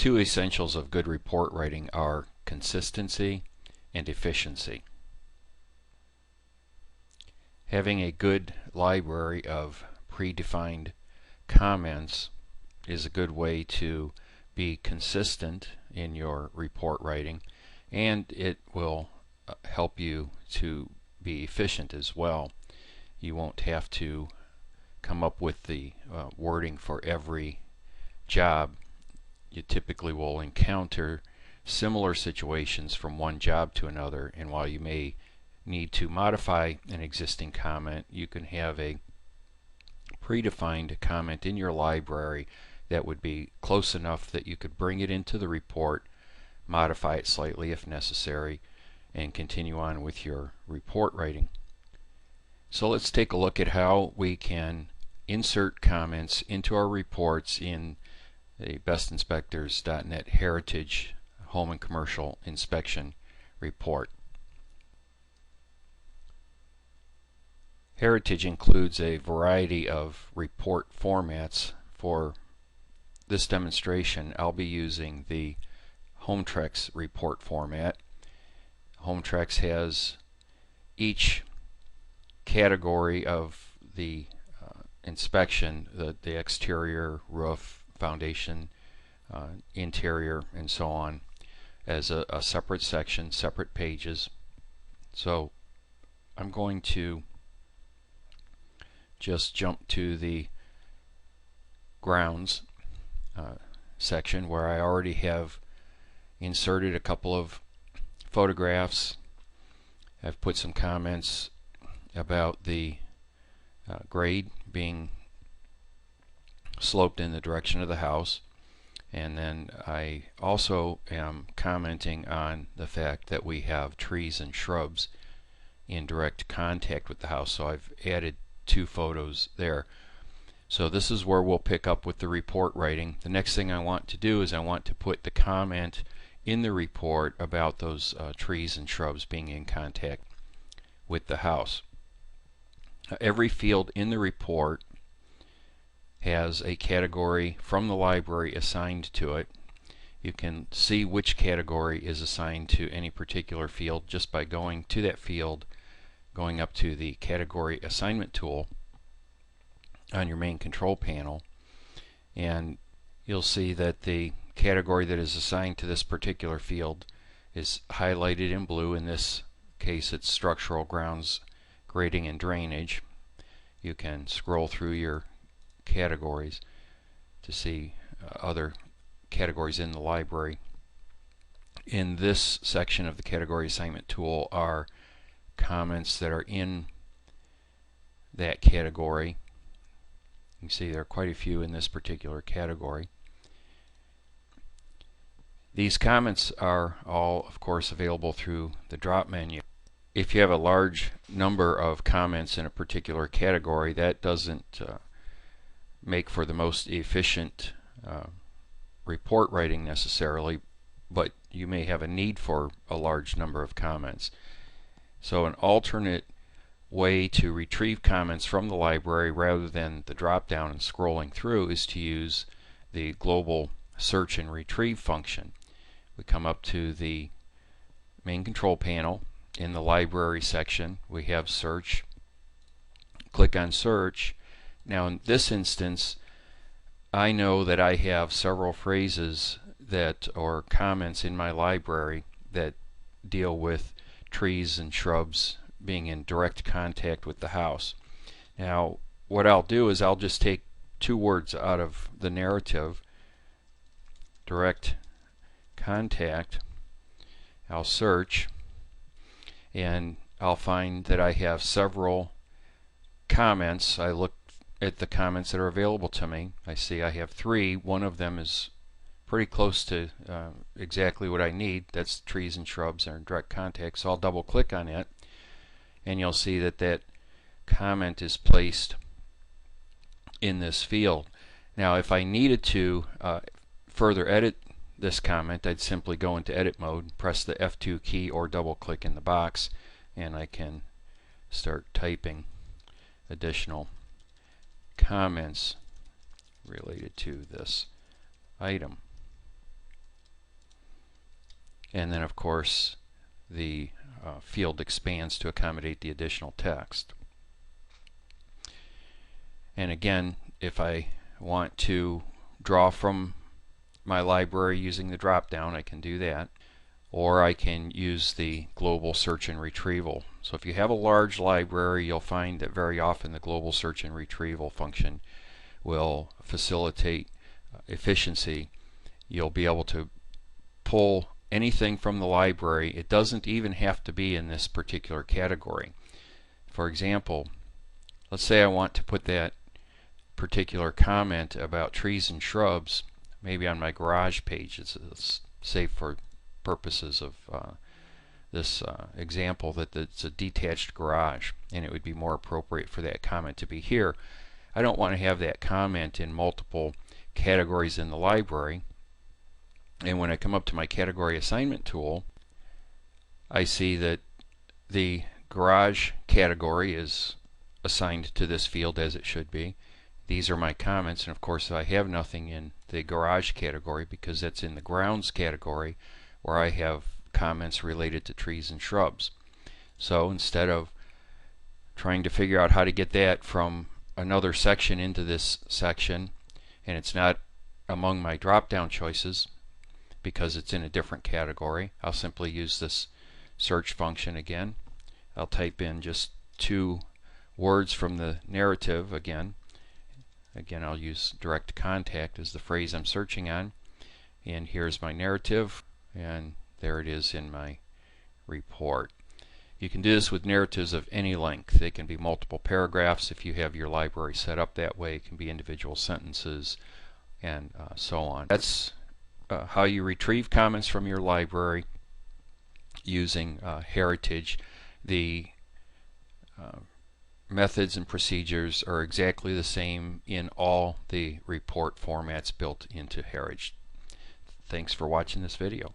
Two essentials of good report writing are consistency and efficiency. Having a good library of predefined comments is a good way to be consistent in your report writing, and it will help you to be efficient as well. You won't have to come up with the wording for every job. You typically will encounter similar situations from one job to another, and while you may need to modify an existing comment, you can have a predefined comment in your library that would be close enough that you could bring it into the report, modify it slightly if necessary, and continue on with your report writing. So let's take a look at how we can insert comments into our reports in the bestinspectors.net Heritage Home and Commercial Inspection Report. Heritage includes a variety of report formats. For this demonstration, I'll be using the HomeTrex report format. HomeTrex has each category of the inspection, the exterior, roof, foundation, interior, and so on, as a separate section, separate pages. So I'm going to just jump to the grounds section where I already have inserted a couple of photographs. I've put some comments about the grade being sloped in the direction of the house, and then I also am commenting on the fact that we have trees and shrubs in direct contact with the house, so I've added two photos there. So this is where we'll pick up with the report writing. The next thing I want to do is I want to put the comment in the report about those trees and shrubs being in contact with the house. Every field in the report has a category from the library assigned to it. You can see which category is assigned to any particular field just by going to that field, going up to the category assignment tool on your main control panel, and you'll see that the category that is assigned to this particular field is highlighted in blue. In this case, it's structural, grounds, grading, and drainage. You can scroll through your categories to see other categories in the library. In this section of the category assignment tool are comments that are in that category. You can see there are quite a few in this particular category. These comments are all, of course, available through the drop menu. If you have a large number of comments in a particular category, that doesn't make for the most efficient report writing necessarily, but you may have a need for a large number of comments. So an alternate way to retrieve comments from the library rather than the drop down and scrolling through is to use the global search and retrieve function. We come up to the main control panel. In the library section we have search. Click on search. Now in this instance I know that I have several phrases that or comments in my library that deal with trees and shrubs being in direct contact with the house. Now what I'll do is I'll just take two words out of the narrative, direct contact. I'll search and I'll find that I have several comments. I look at the comments that are available to me. I see I have three. One of them is pretty close to exactly what I need. That's trees and shrubs are in direct contact, so I'll double click on it and you'll see that that comment is placed in this field. Now if I needed to further edit this comment, I'd simply go into edit mode, press the F2 key or double click in the box, and I can start typing additional comments related to this item. and then of course the field expands to accommodate the additional text. And again, if I want to draw from my library using the drop down, I can do that, or I can use the global search and retrieval. So if you have a large library, you'll find that very often the global search and retrieval function will facilitate efficiency. You'll be able to pull anything from the library. It doesn't even have to be in this particular category. For example, let's say I want to put that particular comment about trees and shrubs maybe on my garage page. It's safe for purposes of this example that it's a detached garage, and it would be more appropriate for that comment to be here. I don't want to have that comment in multiple categories in the library. And when I come up to my category assignment tool, I see that the garage category is assigned to this field as it should be. These are my comments, and of course I have nothing in the garage category because that's in the grounds category where I have comments related to trees and shrubs. So instead of trying to figure out how to get that from another section into this section, and it's not among my drop-down choices because it's in a different category, I'll simply use this search function again. I'll type in just 2 words from the narrative again. Again, I'll use direct contact as the phrase I'm searching on, and here's my narrative, and there it is in my report. You can do this with narratives of any length. They can be multiple paragraphs if you have your library set up that way. It can be individual sentences, and so on. That's how you retrieve comments from your library using Heritage. The methods and procedures are exactly the same in all the report formats built into Heritage. Thanks for watching this video.